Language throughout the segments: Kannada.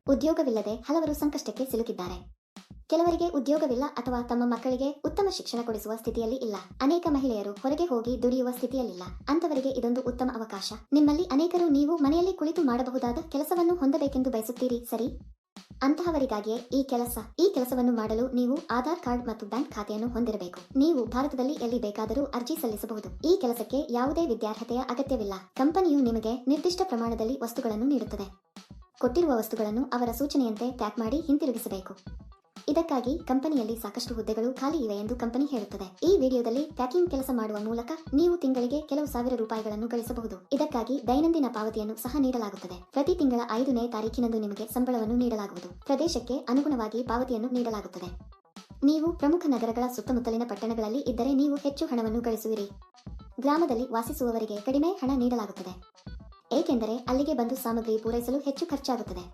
ಉದ್ಯೋಗವಿಲ್ಲದೆ ಹಲವರು ಸಂಕಷ್ಟಕ್ಕೆ ಸಿಲುಕಿದ್ದಾರೆ. ಕೆಲವರಿಗೆ ಉದ್ಯೋಗವಿಲ್ಲ ಅಥವಾ ತಮ್ಮ ಮಕ್ಕಳಿಗೆ ಉತ್ತಮ ಶಿಕ್ಷಣ ಕೊಡಿಸುವ ಸ್ಥಿತಿಯಲ್ಲಿ ಇಲ್ಲ. ಅನೇಕ ಮಹಿಳೆಯರು ಹೊರಗೆ ಹೋಗಿ ದುಡಿಯುವ ಸ್ಥಿತಿಯಲ್ಲಿಲ್ಲ. ಅಂತವರಿಗೆ ಇದೊಂದು ಉತ್ತಮ ಅವಕಾಶ. ನಿಮ್ಮಲ್ಲಿ ಅನೇಕರು ನೀವು ಮನೆಯಲ್ಲಿ ಕುಳಿತು ಮಾಡಬಹುದಾದ ಕೆಲಸವನ್ನು ಹೊಂದಬೇಕೆಂದು ಬಯಸುತ್ತೀರಿ, ಸರಿ? ಅಂತಹವರಿಗಾಗಿಯೇ ಈ ಕೆಲಸವನ್ನು ಮಾಡಲು ನೀವು ಆಧಾರ್ ಕಾರ್ಡ್ ಮತ್ತು ಬ್ಯಾಂಕ್ ಖಾತೆಯನ್ನು ಹೊಂದಿರಬೇಕು. ನೀವು ಭಾರತದಲ್ಲಿ ಎಲ್ಲಿ ಬೇಕಾದರೂ ಅರ್ಜಿ ಸಲ್ಲಿಸಬಹುದು. ಈ ಕೆಲಸಕ್ಕೆ ಯಾವುದೇ ವಿದ್ಯಾರ್ಹತೆಯ ಅಗತ್ಯವಿಲ್ಲ. ಕಂಪನಿಯು ನಿಮಗೆ ನಿರ್ದಿಷ್ಟ ಪ್ರಮಾಣದಲ್ಲಿ ವಸ್ತುಗಳನ್ನು ನೀಡುತ್ತದೆ. ಕೊಟ್ಟಿರುವ ವಸ್ತುಗಳನ್ನು ಅವರ ಸೂಚನೆಯಂತೆ ಪ್ಯಾಕ್ ಮಾಡಿ ಹಿಂತಿರುಗಿಸಬೇಕು. ಇದಕ್ಕಾಗಿ ಕಂಪನಿಯಲ್ಲಿ ಸಾಕಷ್ಟು ಹುದ್ದೆಗಳು ಖಾಲಿ ಇವೆ ಎಂದು ಕಂಪನಿ ಹೇಳುತ್ತದೆ. ಈ ವಿಡಿಯೋದಲ್ಲಿ ಪ್ಯಾಕಿಂಗ್ ಕೆಲಸ ಮಾಡುವ ಮೂಲಕ ನೀವು ತಿಂಗಳಿಗೆ ಕೆಲವು ಸಾವಿರ ರೂಪಾಯಿಗಳನ್ನು ಗಳಿಸಬಹುದು. ಇದಕ್ಕಾಗಿ ದೈನಂದಿನ ಪಾವತಿಯನ್ನು ಸಹ ನೀಡಲಾಗುತ್ತದೆ. ಪ್ರತಿ ತಿಂಗಳ 5ನೇ ತಾರೀಖಿನಂದು ನಿಮಗೆ ಸಂಬಳವನ್ನು ನೀಡಲಾಗುವುದು. ಪ್ರದೇಶಕ್ಕೆ ಅನುಗುಣವಾಗಿ ಪಾವತಿಯನ್ನು ನೀಡಲಾಗುತ್ತದೆ. ನೀವು ಪ್ರಮುಖ ನಗರಗಳ ಸುತ್ತಮುತ್ತಲಿನ ಪಟ್ಟಣಗಳಲ್ಲಿ ಇದ್ದರೆ ನೀವು ಹೆಚ್ಚು ಹಣವನ್ನು ಗಳಿಸುವಿರಿ. ಗ್ರಾಮದಲ್ಲಿ ವಾಸಿಸುವವರಿಗೆ ಕಡಿಮೆ ಹಣ ನೀಡಲಾಗುತ್ತದೆ, ಏಕೆಂದರೆ ಅಲ್ಲಿಗೆ ಬಂದು ಸಾಮಗ್ರಿ ಪೂರೈಸಲು ಹೆಚ್ಚು ಖರ್ಚಾಗುತ್ತದೆ.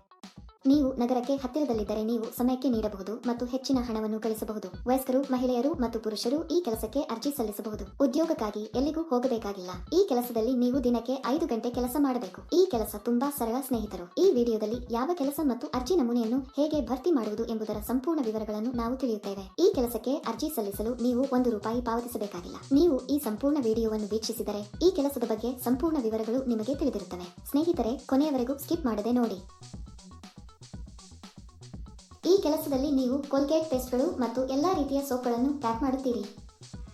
ನೀವು ನಗರಕ್ಕೆ ಹತ್ತಿರದಲ್ಲಿದ್ದರೆ ನೀವು ಸಮಯಕ್ಕೆ ನೀಡಬಹುದು ಮತ್ತು ಹೆಚ್ಚಿನ ಹಣವನ್ನು ಗಳಿಸಬಹುದು. ವಯಸ್ಕರು, ಮಹಿಳೆಯರು ಮತ್ತು ಪುರುಷರು ಈ ಕೆಲಸಕ್ಕೆ ಅರ್ಜಿ ಸಲ್ಲಿಸಬಹುದು. ಉದ್ಯೋಗಕ್ಕಾಗಿ ಎಲ್ಲಿಗೂ ಹೋಗಬೇಕಾಗಿಲ್ಲ. ಈ ಕೆಲಸದಲ್ಲಿ ನೀವು ದಿನಕ್ಕೆ 5 ಗಂಟೆ ಕೆಲಸ ಮಾಡಬೇಕು. ಈ ಕೆಲಸ ತುಂಬಾ ಸರಳ ಸ್ನೇಹಿತರು. ಈ ವಿಡಿಯೋದಲ್ಲಿ ಯಾವ ಕೆಲಸ ಮತ್ತು ಅರ್ಜಿ ನಮೂನೆಯನ್ನು ಹೇಗೆ ಭರ್ತಿ ಮಾಡುವುದು ಎಂಬುದರ ಸಂಪೂರ್ಣ ವಿವರಗಳನ್ನು ನಾವು ತಿಳಿಯುತ್ತೇವೆ. ಈ ಕೆಲಸಕ್ಕೆ ಅರ್ಜಿ ಸಲ್ಲಿಸಲು ನೀವು 1 ರೂಪಾಯಿ ಪಾವತಿಸಬೇಕಾಗಿಲ್ಲ. ನೀವು ಈ ಸಂಪೂರ್ಣ ವಿಡಿಯೋವನ್ನು ವೀಕ್ಷಿಸಿದರೆ ಈ ಕೆಲಸದ ಬಗ್ಗೆ ಸಂಪೂರ್ಣ ವಿವರಗಳು ನಿಮಗೆ ತಿಳಿದಿರುತ್ತವೆ. ಸ್ನೇಹಿತರೆ, ಕೊನೆಯವರೆಗೂ ಸ್ಕಿಪ್ ಮಾಡದೆ ನೋಡಿ. ಈ ಕೆಲಸದಲ್ಲಿ ನೀವು ಕೋಲ್ಗೇಟ್ ಪೇಸ್ಟ್ಗಳು ಮತ್ತು ಎಲ್ಲಾ ರೀತಿಯ ಸೋಪ್ಗಳನ್ನು ಪ್ಯಾಕ್ ಮಾಡುತ್ತೀರಿ.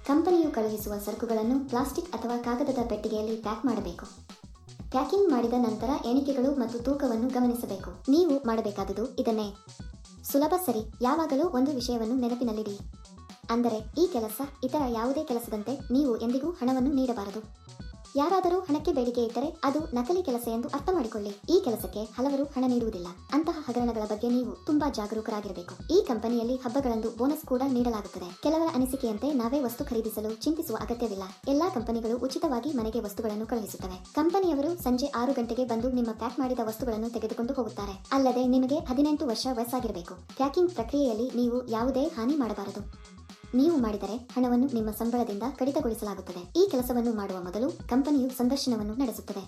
ಕಂಪನಿಯು ಕಳುಹಿಸುವ ಸರಕುಗಳನ್ನು ಪ್ಲಾಸ್ಟಿಕ್ ಅಥವಾ ಕಾಗದದ ಪೆಟ್ಟಿಗೆಯಲ್ಲಿ ಪ್ಯಾಕ್ ಮಾಡಬೇಕು. ಪ್ಯಾಕಿಂಗ್ ಮಾಡಿದ ನಂತರ ಎಣಿಕೆಗಳು ಮತ್ತು ತೂಕವನ್ನು ಗಮನಿಸಬೇಕು. ನೀವು ಮಾಡಬೇಕಾದುದು ಇದನ್ನೇ. ಸುಲಭ, ಸರಿ? ಯಾವಾಗಲೂ ಒಂದು ವಿಷಯವನ್ನು ನೆನಪಿನಲ್ಲಿಡಿ. ಅಂದರೆ ಈ ಕೆಲಸ ಇತರ ಯಾವುದೇ ಕೆಲಸದಂತೆ ನೀವು ಎಂದಿಗೂ ಹಣವನ್ನು ನೀಡಬಾರದು. ಯಾರಾದರೂ ಹಣಕ್ಕೆ ಬೇಡಿಕೆ ಇಟ್ಟರೆ ಅದು ನಕಲಿ ಕೆಲಸ ಎಂದು ಅರ್ಥ ಮಾಡಿಕೊಳ್ಳಿ. ಈ ಕೆಲಸಕ್ಕೆ ಹಲವರು ಹಣ ನೀಡುವುದಿಲ್ಲ. ಅಂತಹ ಹಗರಣಗಳ ಬಗ್ಗೆ ನೀವು ತುಂಬಾ ಜಾಗರೂಕರಾಗಿರಬೇಕು. ಈ ಕಂಪನಿಯಲ್ಲಿ ಹಬ್ಬಗಳಂದು ಬೋನಸ್ ಕೂಡ ನೀಡಲಾಗುತ್ತದೆ. ಕೆಲವರ ಅನಿಸಿಕೆಯಂತೆ ನಾವೇ ವಸ್ತು ಖರೀದಿಸಲು ಚಿಂತಿಸುವ ಅಗತ್ಯವಿಲ್ಲ. ಎಲ್ಲಾ ಕಂಪನಿಗಳು ಉಚಿತವಾಗಿ ಮನೆಗೆ ವಸ್ತುಗಳನ್ನು ಕಳುಹಿಸುತ್ತವೆ. ಕಂಪನಿಯವರು ಸಂಜೆ 6 ಗಂಟೆಗೆ ಬಂದು ನಿಮ್ಮ ಪ್ಯಾಕ್ ಮಾಡಿದ ವಸ್ತುಗಳನ್ನು ತೆಗೆದುಕೊಂಡು ಹೋಗುತ್ತಾರೆ. ಅಲ್ಲದೆ ನಿಮಗೆ 18 ವರ್ಷ ವಯಸ್ಸಾಗಿರಬೇಕು. ಪ್ಯಾಕಿಂಗ್ ಪ್ರಕ್ರಿಯೆಯಲ್ಲಿ ನೀವು ಯಾವುದೇ ಹಾನಿ ಮಾಡಬಾರದು. ನೀವು ಮಾಡಿದರೆ ಹಣವನ್ನು ನಿಮ್ಮ ಸಂಬಳದಿಂದ ಕಡಿತಗೊಳಿಸಲಾಗುತ್ತದೆ. ಈ ಕೆಲಸವನ್ನು ಮಾಡುವ ಮೊದಲು ಕಂಪನಿಯು ಸಂದರ್ಶನವನ್ನು ನಡೆಸುತ್ತದೆ.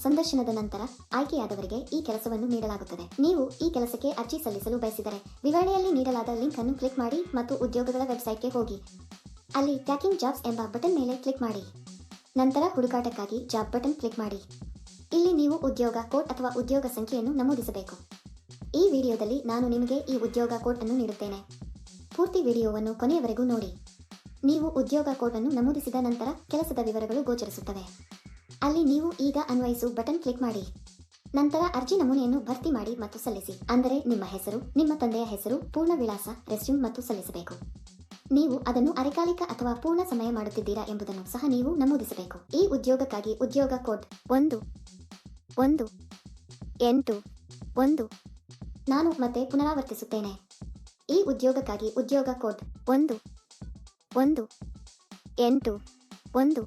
ಸಂದರ್ಶನದ ನಂತರ ಆಯ್ಕೆಯಾದವರಿಗೆ ಈ ಕೆಲಸವನ್ನು ನೀಡಲಾಗುತ್ತದೆ. ನೀವು ಈ ಕೆಲಸಕ್ಕೆ ಅರ್ಜಿ ಸಲ್ಲಿಸಲು ಬಯಸಿದರೆ ವಿವರಣೆಯಲ್ಲಿ ನೀಡಲಾದ ಲಿಂಕ್ ಅನ್ನು ಕ್ಲಿಕ್ ಮಾಡಿ ಮತ್ತು ಉದ್ಯೋಗಗಳ ವೆಬ್ಸೈಟ್ಗೆ ಹೋಗಿ. ಅಲ್ಲಿ ಪ್ಯಾಕಿಂಗ್ ಜಾಬ್ಸ್ ಎಂಬ ಬಟನ್ ಮೇಲೆ ಕ್ಲಿಕ್ ಮಾಡಿ. ನಂತರ ಹುಡುಕಾಟಕ್ಕಾಗಿ ಜಾಬ್ ಬಟನ್ ಕ್ಲಿಕ್ ಮಾಡಿ. ಇಲ್ಲಿ ನೀವು ಉದ್ಯೋಗ ಕೋಡ್ ಅಥವಾ ಉದ್ಯೋಗ ಸಂಖ್ಯೆಯನ್ನು ನಮೂದಿಸಬೇಕು. ಈ ವಿಡಿಯೋದಲ್ಲಿ ನಾನು ನಿಮಗೆ ಈ ಉದ್ಯೋಗ ಕೋಡ್ ಅನ್ನು ನೀಡುತ್ತೇನೆ. ಪೂರ್ತಿ ವಿಡಿಯೋವನ್ನು ಕೊನೆಯವರೆಗೂ ನೋಡಿ. ನೀವು ಉದ್ಯೋಗ ಕೋಡ್ ಅನ್ನು ನಮೂದಿಸಿದ ನಂತರ ಕೆಲಸದ ವಿವರಗಳು ಗೋಚರಿಸುತ್ತವೆ. ಅಲ್ಲಿ ನೀವು ಈಗ ಅನ್ವಯಿಸು ಬಟನ್ ಕ್ಲಿಕ್ ಮಾಡಿ. ನಂತರ ಅರ್ಜಿ ನಮೂನೆಯನ್ನು ಭರ್ತಿ ಮಾಡಿ ಮತ್ತು ಸಲ್ಲಿಸಿ. ಅಂದರೆ ನಿಮ್ಮ ಹೆಸರು, ನಿಮ್ಮ ತಂದೆಯ ಹೆಸರು, ಪೂರ್ಣ ವಿಳಾಸ, ರೆಸ್ಯೂಮ್ ಮತ್ತು ಸಲ್ಲಿಸಬೇಕು. ನೀವು ಅದನ್ನು ಅರೆಕಾಲಿಕ ಅಥವಾ ಪೂರ್ಣ ಸಮಯ ಮಾಡುತ್ತಿದ್ದೀರಾ ಎಂಬುದನ್ನು ಸಹ ನೀವು ನಮೂದಿಸಬೇಕು. ಈ ಉದ್ಯೋಗಕ್ಕಾಗಿ ಉದ್ಯೋಗ ಕೋಡ್ 1181. ನಾನು ಮತ್ತೆ ಪುನರಾವರ್ತಿಸುತ್ತೇನೆ. ಈ ಉದ್ಯೋಗಕ್ಕಾಗಿ ಉದ್ಯೋಗ ಕೋಡ್ 1181.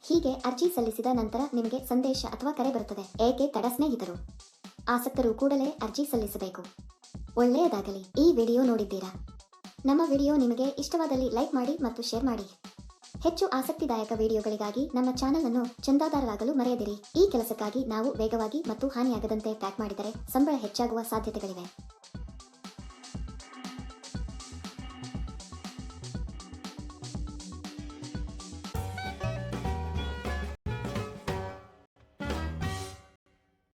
ಹೀಗೆ ಅರ್ಜಿ ಸಲ್ಲಿಸಿದ ನಂತರ ನಿಮಗೆ ಸಂದೇಶ ಅಥವಾ ಕರೆ ಬರುತ್ತದೆ. ಏಕೆ ತಡ ಸ್ನೇಹಿತರು? ಆಸಕ್ತರು ಕೂಡಲೇ ಅರ್ಜಿ ಸಲ್ಲಿಸಬೇಕು. ಒಳ್ಳೆಯದಾಗಲಿ. ಈ ವಿಡಿಯೋ ನೋಡಿದ್ದೀರಾ? ನಮ್ಮ ವಿಡಿಯೋ ನಿಮಗೆ ಇಷ್ಟವಾದಲ್ಲಿ ಲೈಕ್ ಮಾಡಿ ಮತ್ತು ಶೇರ್ ಮಾಡಿ. ಹೆಚ್ಚು ಆಸಕ್ತಿದಾಯಕ ವಿಡಿಯೋಗಳಿಗಾಗಿ ನಮ್ಮ ಚಾನೆಲ್ ಅನ್ನು ಚಂದಾದಾರರಾಗಲು ಮರೆಯದಿರಿ. ಈ ಕೆಲಸಕ್ಕಾಗಿ ನಾವು ವೇಗವಾಗಿ ಮತ್ತು ಹಾನಿಯಾಗದಂತೆ ಪ್ಯಾಕ್ ಮಾಡಿದರೆ ಸಂಬಳ ಹೆಚ್ಚಾಗುವ ಸಾಧ್ಯತೆಗಳಿವೆ.